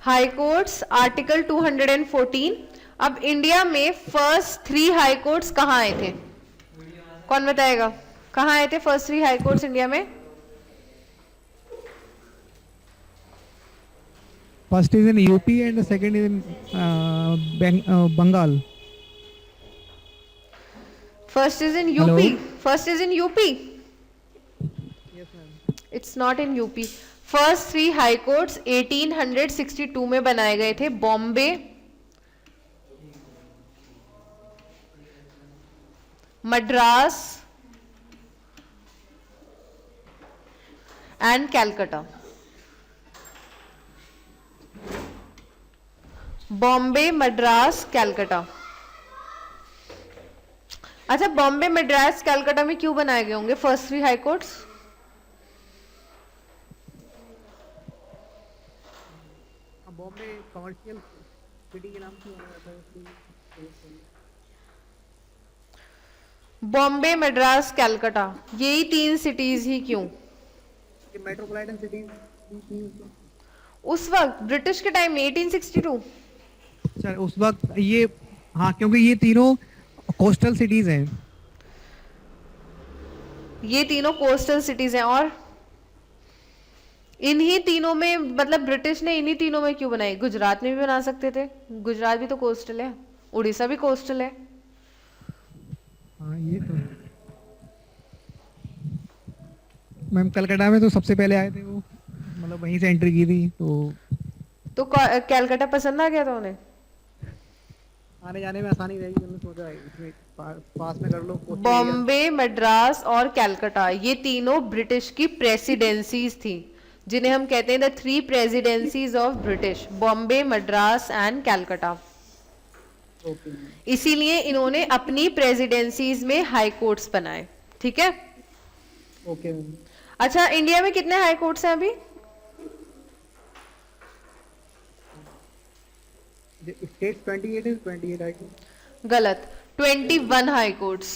High courts article 214। अब India में first 3 high courts कहाँ आए थे? कौन बताएगा? कहाँ आए थे फर्स्ट 3 हाई कोर्ट्स इंडिया में? First is in UP and the second is in Bengal. First is in UP. Hello. First is in UP. Yes, ma'am. It's not in UP. First 3 high courts 1862 में बनाए गए थे। Bombay, Madras and Calcutta. Bombay, Madras, Calcutta. अच्छा, बॉम्बे, मद्रास, कैलकाटा में क्यों बनाए गए होंगे first 3 high courts? Bombay commercial city के नाम से बनाया था इसलिए। बॉम्बे, मद्रास, कैलकाटा, यही 3 सिटीज ही क्यों? ये मेट्रोपॉलिटन सिटीज थी उस वक्त ब्रिटिश के टाइम में 1862। सर उस वक्त ये, हाँ क्योंकि ये तीनों कोस्टल सिटीज हैं। ये तीनों कोस्टल सिटीज हैं और इन्हीं तीनों में, मतलब ब्रिटिश ने इन्हीं तीनों में क्यों बनाई? गुजरात में भी बना सकते थे, गुजरात भी तो कोस्टल है, उड़ीसा भी कोस्टल है। हाँ ये तो है। मैम कलकत्ता में तो सबसे पहले आए थे वो, मतलब वहीं से एंट्री की थी तो कैलकाटा पसंद आ गया था उन्हें? आने जाने में आसानी रहेगी, उन्होंने सोचा इसमें पास में कर लो कोस्टल एरिया। बॉम्बे, मद्रास और कैलकाटा, ये तीनों ब्रिटिश की प्रेसिडेंसीज थी, जिन्हें हम कहते हैं the 3 presidencies of British, Bombay, Madras and Calcutta. इसीलिए इन्होंने अपनी प्रेसिडेंसीज में हाई कोर्ट्स बनाए। ठीक है। ओके। अच्छा, इंडिया में कितने हाई कोर्ट्स हैं अभी? स्टेट 28 है, 28 आई थिंक। गलत, 21 high courts.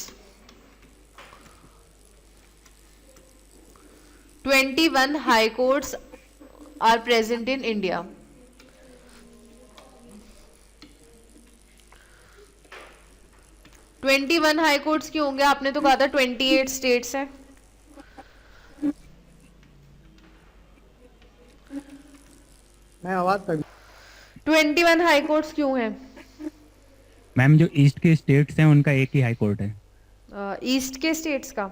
21 high courts are present in India. Twenty one high courts क्यों होंगे? आपने तो कहा था 28 स्टेट्स हैं। मैं आवाज कर 21 हाई कोर्ट्स क्यों हैं? मैम जो ईस्ट के स्टेट्स हैं उनका एक ही हाई कोर्ट है। ईस्ट के स्टेट्स का?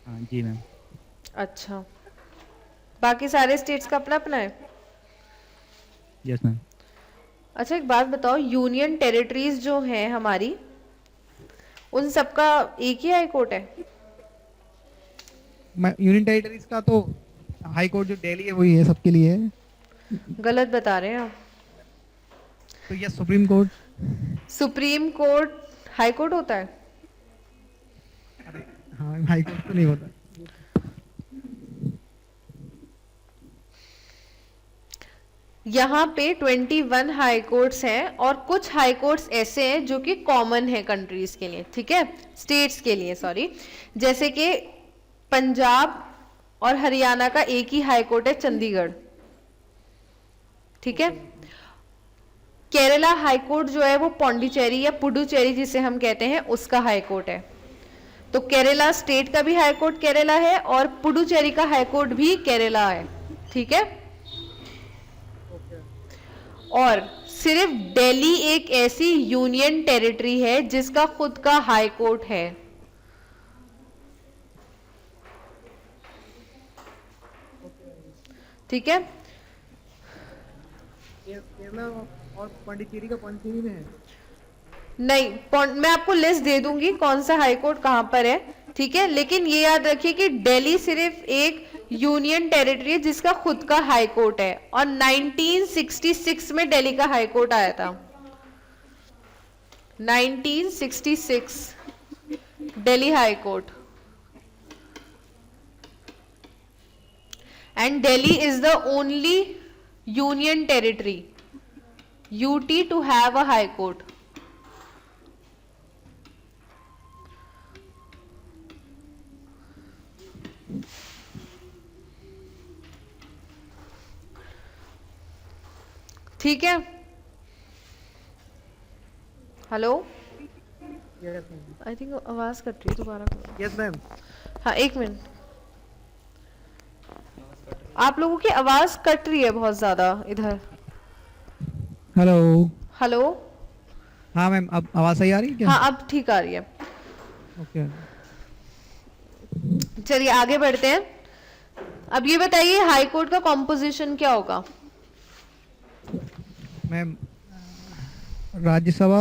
हाँ जी मैम। अच्छा, बाकी सारे स्टेट्स का अपना अपना है? Yes ma'am. अच्छा, एक बात बताओ, यूनियन टेरिटरीज जो हैं हमारी, उन सबका एक ही हाई कोर्ट है? यूनियन टेरिटरीज का तो हाई कोर्ट जो दिल्ली है वही है, सबके लिए है। गलत बता रहे हैं आप। तो ये supreme court. Supreme court high court होता है? हाँ हाई कोर्ट तो नहीं होता। यहाँ पे 21 हाई कोर्ट्स हैं और कुछ हाई कोर्ट्स ऐसे हैं जो कि कॉमन है कंट्रीज के लिए, ठीक है, स्टेट्स के लिए, सॉरी। जैसे कि पंजाब और हरियाणा का एक ही हाई कोर्ट है, चंडीगढ़। ठीक है। केरला हाई कोर्ट जो है वो पौंडीचेरी या पुडुचेरी जिसे हम कहते हैं उसका हाई कोर्ट है। तो केरला स्टेट का भी हाई कोर्ट केरला है और पुडुचेरी का हाई कोर्ट भी केरला है। ठीक है। और सिर्फ दिल्ली एक ऐसी यूनियन टेरिटरी है जिसका खुद का हाई कोर्ट है। ठीक है। केरला और पांडिचेरी का पांडिचेरी में है? नहीं, मैं आपको लिस्ट दे दूंगी कौन सा हाई कोर्ट कहां पर है, ठीक है, लेकिन ये याद रखिए कि दिल्ली सिर्फ एक यूनियन टेरिटरी है जिसका खुद का हाई कोर्ट है और 1966 में दिल्ली का हाई कोर्ट आया था। 1966 Delhi high court. And Delhi is the only union territory UT to have a high court. ठीक है। Hello, yes ma'am. I think आवाज कट रही है, दोबारा करो। Yes ma'am. हाँ, एक मिनट, आप लोगों की आवाज कट रही है बहुत ज्यादा इधर। हेलो। हेलो, हाँ मैम, अब आवाज़ सही आ रही है क्या? हाँ अब ठीक आ रही है। ओके। चलिए आगे बढ़ते हैं। अब ये बताइए हाई कोर्ट का कॉम्पोजिशन क्या होगा? मैम, राज्यसभा।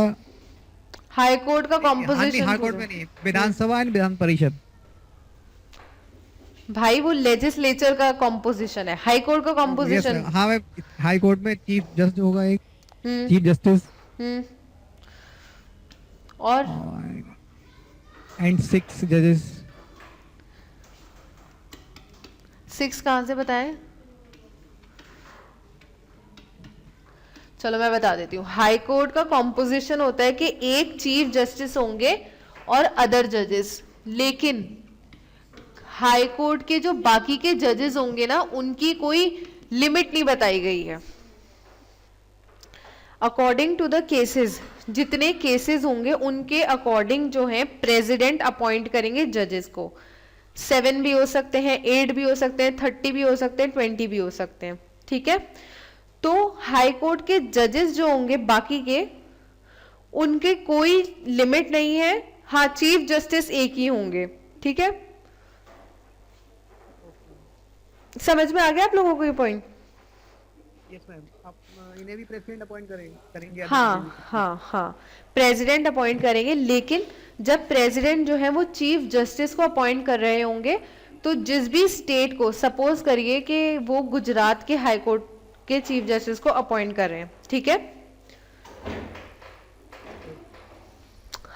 हाई कोर्ट का हाँ नहीं, कॉम्पोजिशन हाई कोर्ट में नहीं, विधानसभा एंड विधान परिषद। भाई वो लेजिस्लेचर का कॉम्पोजिशन है, हाई कोर्ट का यस कॉम्पोजिशन। मैम। हाँ मैम, हाई कोर्ट में चीफ जस्टिस होगा एक, हम्म चीफ जस्टिस, हम्म और एंड 6 जजेस। 6 कहाँ से बताएं? चलो मैं बता देती हूँ। हाई कोर्ट का कॉम्पोजिशन होता है कि एक चीफ जस्टिस होंगे और अदर जजेस, लेकिन हाई कोर्ट के जो बाकी के जजेस होंगे ना, उनकी कोई लिमिट नहीं बताई गई है। अकॉर्डिंग टू द केसेस, जितने केसेस होंगे उनके अकॉर्डिंग जो है प्रेसिडेंट अपॉइंट करेंगे जजेस को। 7 भी हो सकते हैं, 8 भी हो सकते हैं, 30 भी हो सकते हैं, 20 भी हो सकते हैं, ठीक है। तो हाई कोर्ट के जजेस जो होंगे बाकी के, उनके कोई लिमिट नहीं है। हाँ, चीफ जस्टिस एक ही होंगे, ठीक है। समझ में आ गया आप लोगों को ये पॉइंट? Yes ma'am. आप इन्हें भी प्रेसिडेंट अपॉइंट करेंगे? हाँ हाँ हाँ, प्रेसिडेंट अपॉइंट करेंगे, लेकिन जब प्रेसिडेंट जो है वो चीफ जस्टिस को अपॉइंट कर रहे होंगे, तो जिस भी स्टेट को, सपोज करिए कि वो गुजरात के हाई कोर्ट के चीफ जस्टिस को अपॉइंट कर रहे हैं, ठीक है।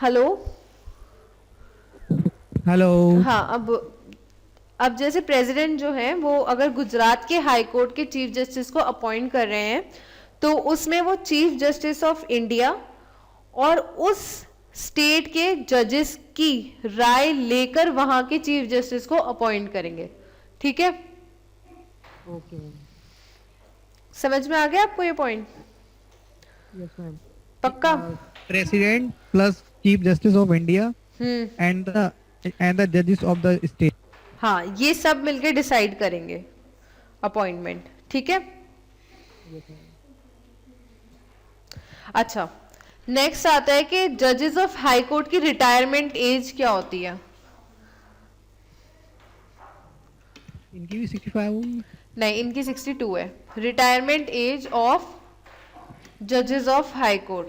Hello, hello. हाँ, अब जैसे प्रेसिडेंट जो है वो अगर गुजरात के हाई कोर्ट के चीफ जस्टिस को अपॉइंट कर रहे हैं, तो उसमें वो चीफ जस्टिस ऑफ इंडिया और उस स्टेट के जजेस की राय लेकर वहां के चीफ जस्टिस को अपॉइंट करेंगे, ठीक है। Okay ma'am. समझ में आ गया आपको ये पॉइंट? Yes ma'am. पक्का? President plus chief justice of India hmm, and the जजेस ऑफ द स्टेट। हाँ, ये सब मिलके डिसाइड करेंगे अपॉइंटमेंट, ठीक है। अच्छा, नेक्स्ट आता है कि जजेस ऑफ हाई कोर्ट की रिटायरमेंट एज क्या होती है? इनकी भी 65 होगी? नहीं, इनकी 62 है। रिटायरमेंट एज ऑफ जजेस of high court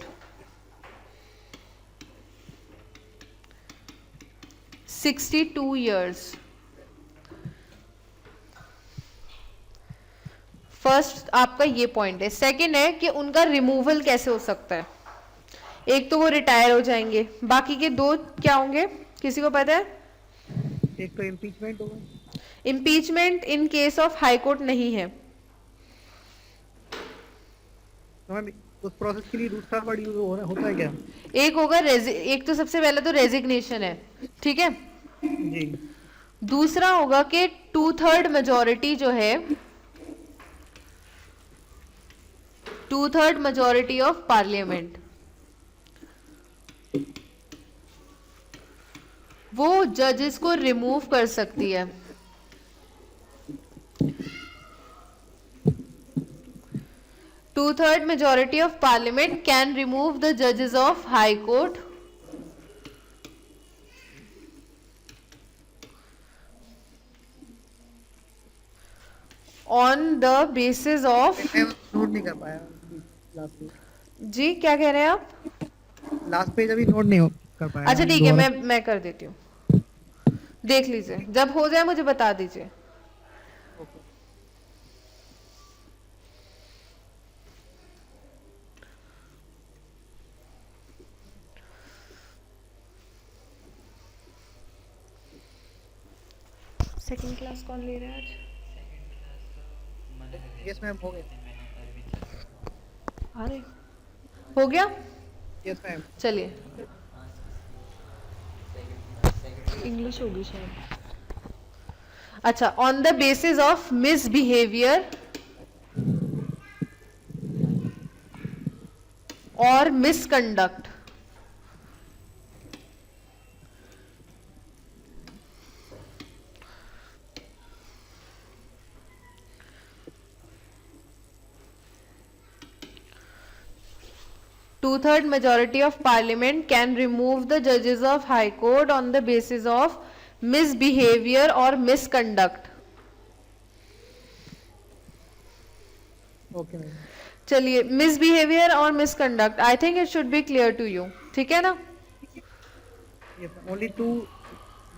62 years. First आपका ये पॉइंट है। सेकंड है कि उनका रिमूवल कैसे हो सकता है। एक तो वो रिटायर हो जाएंगे, बाकी के 2 क्या होंगे, किसी को पता है? एक तो इम्पीचमेंट होगा। Impeachment in case of high court नहीं है। तो मैम, उस प्रोसेस के लिए दूसरा वर्ड यूज होता है क्या? एक होगा एक तो सबसे पहले तो रेजिग्नेशन है, ठीक है। जी। दूसरा होगा कि 2/3 मेजोरिटी जो है, 2/3 मेजोरिटी ऑफ पार्लियामेंट, वो जजेस को रिमूव कर सकती है। Two-third majority of parliament can remove the judges of high court on the basis of। मैं नोट नहीं कर पाया लास्ट पेज। जी क्या कह रहे हैं आप? लास्ट पेज अभी नोट नहीं कर पाया। अच्छा ठीक है, मैं कर देती हूँ, देख लीजिए, जब हो जाए मुझे बता दीजिए। सेकंड क्लास कौन ले रहा है आज? यस मैम, हो गया। अरे हो गया, यस मैम। चलिए। इंग्लिश होगी शायद। अच्छा, on the basis of misbehaviour और misconduct. Two-third majority of parliament can remove the judges of high court on the basis of misbehavior or misconduct. Okay ma'am. चलिए, मिसबिहेवियर और misconduct, I think it should be clear to you, ठीक है ना? Yes, only 2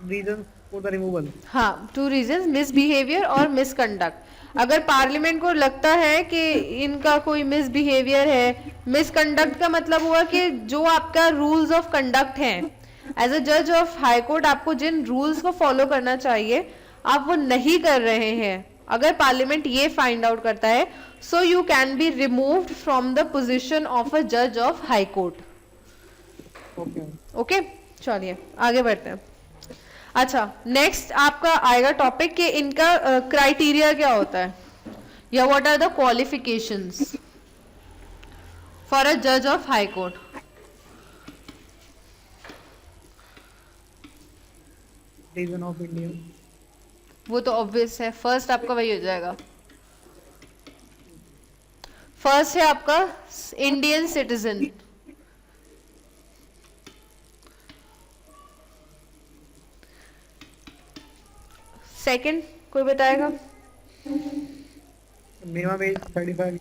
reasons for the removal. हाँ, 2 reasons, misbehaviour और misconduct. अगर parliament को लगता है कि इनका कोई मिसबिहेवियर है, मिसकंडक्ट का मतलब हुआ कि जो आपका रूल्स ऑफ कंडक्ट हैं, एज अ जज ऑफ हाई कोर्ट आपको जिन रूल्स को फॉलो करना चाहिए आप वो नहीं कर रहे हैं, अगर पार्लियामेंट ये फाइंड आउट करता है, so you can be removed from the position of a जज of high court. Okay. Okay, चलिए आगे बढ़ते हैं। अच्छा, नेक्स्ट आपका आएगा टॉपिक कि इनका क्राइटेरिया क्या होता है, या what are the qualifications for a जज of high court. Reason of India. वो तो ऑब्वियस है, फर्स्ट आपका वही हो जाएगा। फर्स्ट है आपका इंडियन सिटीजन। सेकंड कोई बताएगा? Minimum age 35।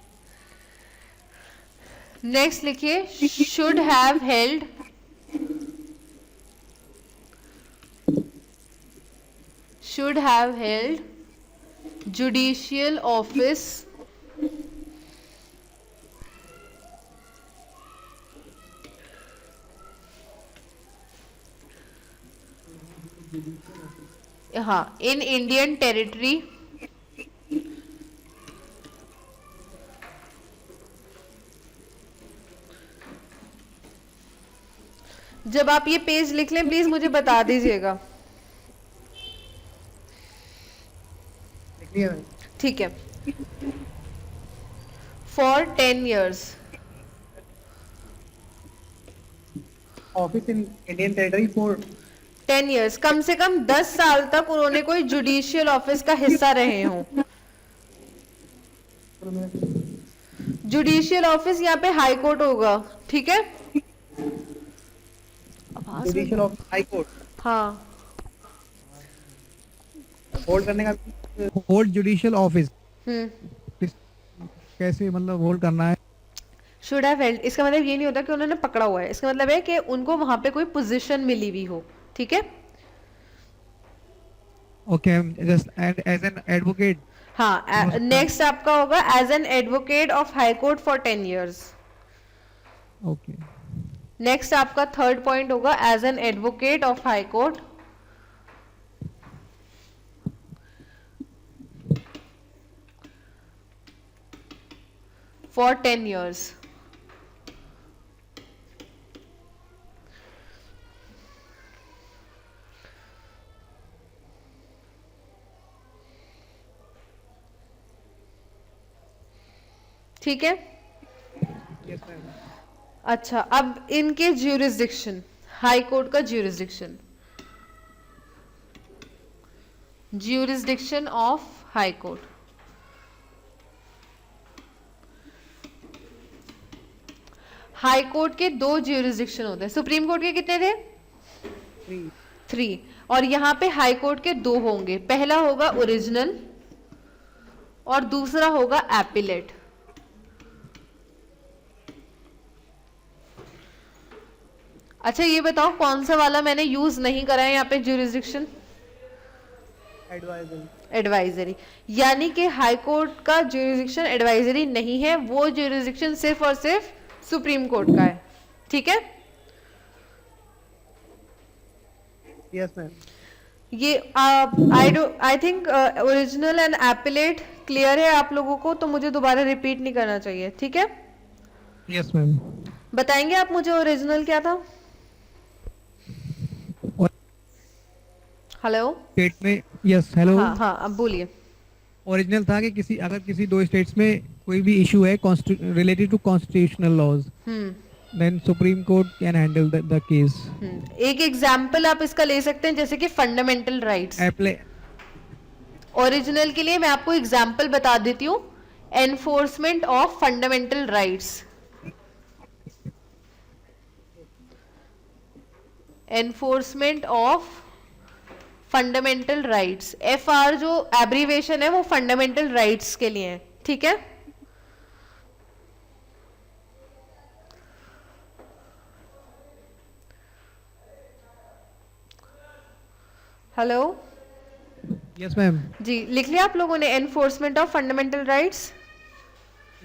नेक्स्ट लिखिए, should have held judicial office हाँ इन इंडियन टेरिटरी जब आप ये पेज लिख लें प्लीज मुझे बता दीजिएगा, ठीक है? For 10 years office in Indian territory for 10 years, कम से कम 10 साल तक उन्होंने कोई जुडिशियल ऑफिस का हिस्सा रहे हों। जुडिशियल ऑफिस यहाँ पे हाई कोर्ट होगा, ठीक है? जुडिशियल ऑफिस हाई कोर्ट हाँ, होल्ड करने का। होल्ड जुडिशियल ऑफिस हम्म। कैसे मतलब होल्ड करना है? शुड हैव हेल्ड, इसका मतलब ये नहीं होता कि उन्होंने पकड़ा हुआ है, इसका मतलब है कि उनको वहां पे कोई पोजीशन मिली हुई हो, ठीक है? Okay, just as an advocate. हाँ, नेक्स्ट आपका होगा as an advocate of high court for 10 years। Okay, next आपका थर्ड पॉइंट होगा as an advocate of high court for 10 years। ठीक है? Yes ma'am. अच्छा, अब इनके ज्यूरिसडिक्शन, हाई कोर्ट का jurisdiction of high court. High court के 2 jurisdiction होते हैं, सुप्रीम कोर्ट के कितने थे? 3। और यहाँ पे हाई कोर्ट के 2 होंगे, पहला होगा ओरिजिनल और दूसरा होगा एपिलेट। अच्छा ये बताओ कौन सा वाला मैंने यूज नहीं करा है यहाँ पे ज्यूरिसडिक्शन? एडवाइजरी। यानी कि हाई कोर्ट का ज्यूरिसडिक्शन एडवाइजरी नहीं है, वो ज्यूरिसडिक्शन सिर्फ और सिर्फ सुप्रीम कोर्ट का है, ठीक है? Yes ma'am. ये I think original and appellate clear है आप लोगों को, तो मुझे दोबारा रिपीट नहीं करना चाहिए, ठीक है? Yes ma'am. बताएंगे आप मुझे ओरिजिनल क्या था? हेलो, स्टेट में, यस हेलो। हाँ हाँ अब बोलिए। ओरिजिनल था कि अगर किसी 2 स्टेट्स में कोई भी इशू है related to constitutional laws, then Supreme Court can handle the case. एक एग्जाम्पल आप इसका ले सकते हैं, जैसे कि फंडामेंटल राइट्स। Apply. ओरिजिनल के लिए मैं आपको एग्जाम्पल बता देती हूँ, enforcement of fundamental rights. Enforcement of fundamental rights, FR जो एब्रीवेशन है वो फंडामेंटल राइट्स के लिए है, ठीक है। Hello Yes, ma'am. जी, लिख लिया आप लोगों ने enforcement of fundamental rights?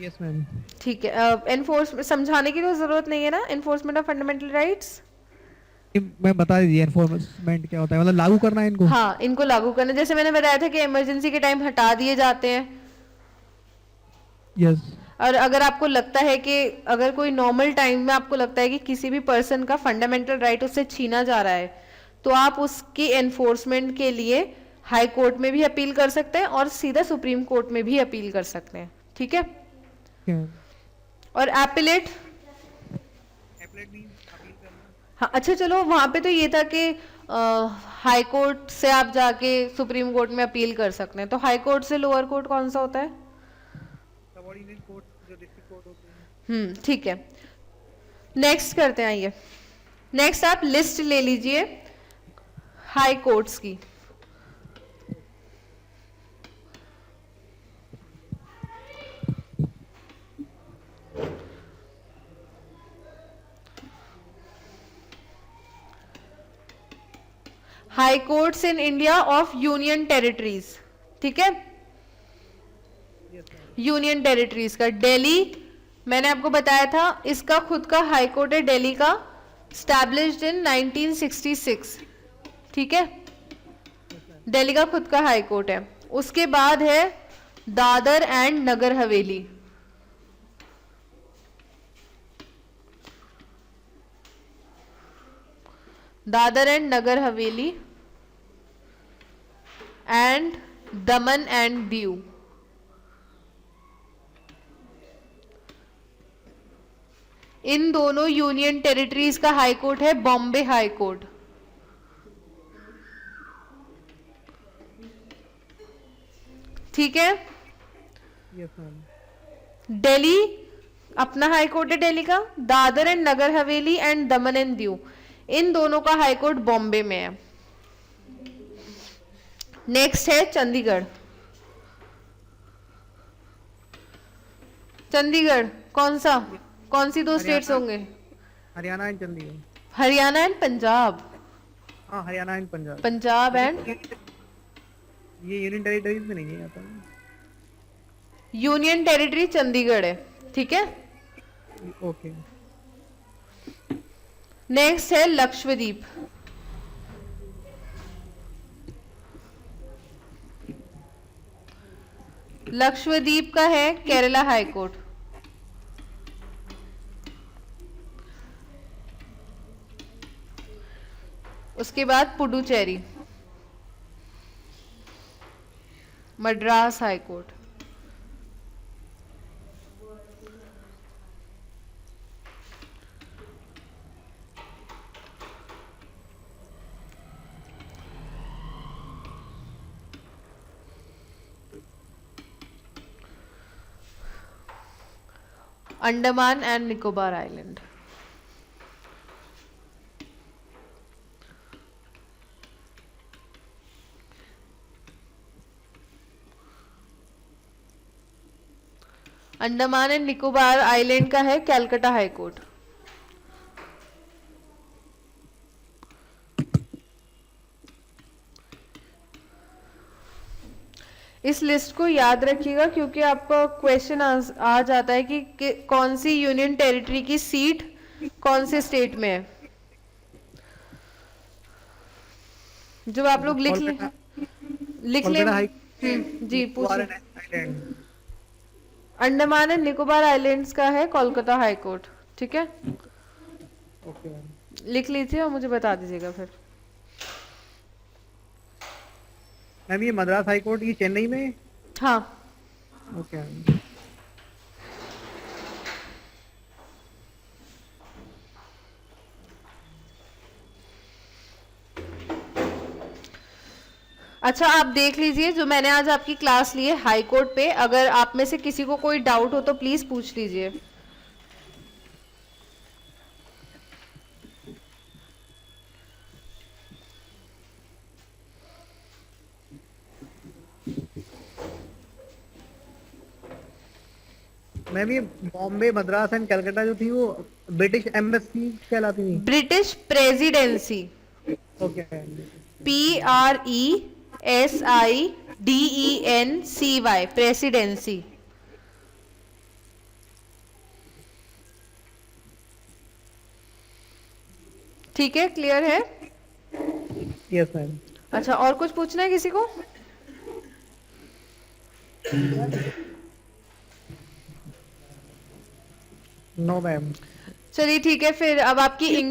Yes, ma'am. ठीक है, एनफोर्स समझाने की तो जरूरत नहीं है ना, एनफोर्समेंट ऑफ फंडामेंटल राइट्स। मैं बता दीजिए एनफोर्समेंट क्या होता है, मतलब लागू करना है इनको। हाँ, इनको लागू करना, जैसे मैंने बताया था कि इमरजेंसी के टाइम हटा दिए जाते हैं। यस। और अगर आपको लगता है कि अगर कोई नॉर्मल टाइम में आपको लगता है कि किसी भी पर्सन का फंडामेंटल राइट उससे छीना जा रहा है, तो आप उसकी एनफोर्समेंट के लिए हाई कोर्ट में भी अपील कर सकते हैं और सीधा सुप्रीम कोर्ट में भी अपील कर सकते हैं, ठीक है। और एपिलेट, हाँ अच्छा चलो, वहां पे तो ये था कि हाई कोर्ट से आप जाके सुप्रीम कोर्ट में अपील कर सकते हैं, तो हाई कोर्ट से लोअर कोर्ट कौन सा होता है? सबऑर्डिनेट कोर्ट, जो डिस्ट्रिक्ट कोर्ट होते हैं। ठीक है, नेक्स्ट करते हैं। आइए नेक्स्ट आप लिस्ट ले लीजिए हाई कोर्ट्स की। High courts in India of union territories, ठीक है। यूनियन टेरिटरीज का दिल्ली, मैंने आपको बताया था इसका खुद का हाई कोर्ट है दिल्ली का, स्टैब्लिश्ड इन 1966, ठीक है। दिल्ली का खुद का हाई कोर्ट है। उसके बाद है Dadar and Nagar Haveli, Dadar and Nagar Haveli and Daman and Diu. इन दोनों यूनियन टेरिटरीज का हाई कोर्ट है बॉम्बे हाई कोर्ट। ठीक है। Yes ma'am. दिल्ली अपना हाई कोर्ट है दिल्ली का, Dadar and Nagar Haveli and Daman and Diu, इन दोनों का हाई कोर्ट बॉम्बे में है। नेक्स्ट है चंडीगढ़। चंडीगढ़ कौन सी दो स्टेट्स होंगे? हरियाणा एंड चंडीगढ़। हरियाणा एंड पंजाब। हाँ, हरियाणा एंड पंजाब। पंजाब एंड ये यूनियन टेरिटरीज में नहीं है आता। यूनियन टेरिटरी चंडीगढ़ है, ठीक है। ओके। नेक्स्ट है लक्षद्वीप। लक्षद्वीप का है केरला हाई कोर्ट। उसके बाद Puducherry, Madras high court. Andaman and Nicobar island. Andaman and Nicobar island का है कैलकाटा हाई कोर्ट। इस लिस्ट को याद रखिएगा क्योंकि आपका क्वेश्चन आ जाता है कि कौन सी यूनियन टेरिटरी की सीट कौन से स्टेट में है। जब आप लोग लिख ले जी पूछिए। अंडमान एंड निकोबार आइलैंड्स का है कोलकाता हाई कोर्ट, ठीक है। Okay ma'am. लिख लीजिए और मुझे बता दीजिएगा फिर। मैम ये मद्रास हाई कोर्ट ये चेन्नई में है? हाँ, ओके मैम। अच्छा, आप देख लीजिए जो मैंने आज आपकी क्लास ली है हाई कोर्ट पे, अगर आप में से किसी को कोई डाउट हो तो प्लीज पूछ लीजिए। मैम ये बॉम्बे, मद्रास एंड कलकत्ता जो थी वो ब्रिटिश एम्बेसी कहलाती थी। British presidency, okay. PRESIDENCY, presidency. ठीक है, क्लियर है? Yes ma'am. अच्छा, और कुछ पूछना है किसी को? No ma'am. चलिए ठीक है, फिर अब आपकी